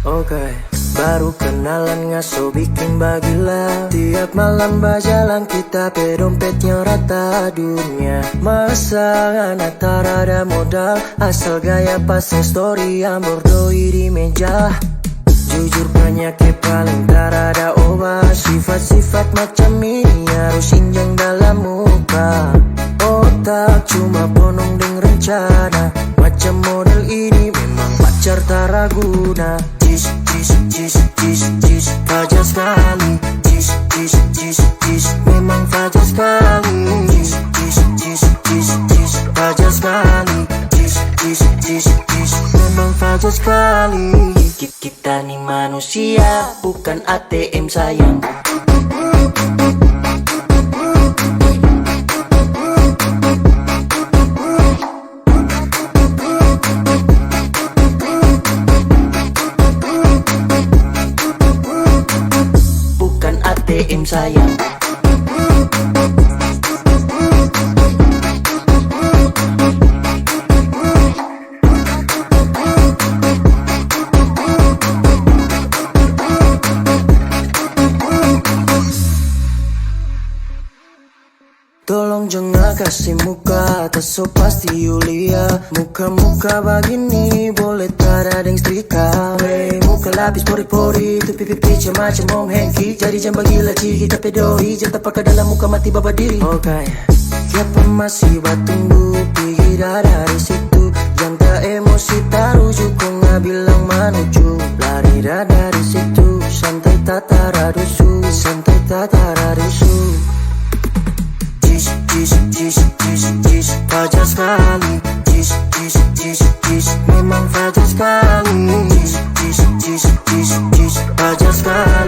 Oke, baru kenalan ngaso bikin bagilah. Tiap malam berjalan kita pedompetnya rata dunia. Masa anak ada modal, asal gaya pasang story yang bordoi di meja. Jujur penyakit paling ada obat. Sifat-sifat macam ini harus injang dalam muka. Otak cuma penuh dengan rencana. Macam model ini memang pacar tak raguna. Jis, jis, jis, jis, jis, fajar sekali. Jis, jis, jis, jis, memang fajar sekali. Jis, jis, jis, jis, jis, fajar sekali. Jis, jis, jis, jis, memang fajar sekali. Kita nih manusia, bukan ATM sayang. Bukan ATM sayang. Tolong jangan kasih muka, tak so pasti Yulia. Muka-muka begini boleh tak ada yang setrika. Wey, muka lapis pori-pori, tu pipi-pipi macam Om Henki. Jadi jangan bagila cigi kita pedoi, jangan pakai dalam muka mati baba diri. Okay. Siapa masih batunggu, pergi dari situ. Jangan tak emosi tarujuk, kau nggak bilang manuju. Lari dari situ, santai tak taradusu, santai tak taradusu. Jis, jis, jis, jis, fajar sekali. Jis, jis, jis, jis, memang fajar sekali. Jis, jis, jis, jis, jis, fajar sekali.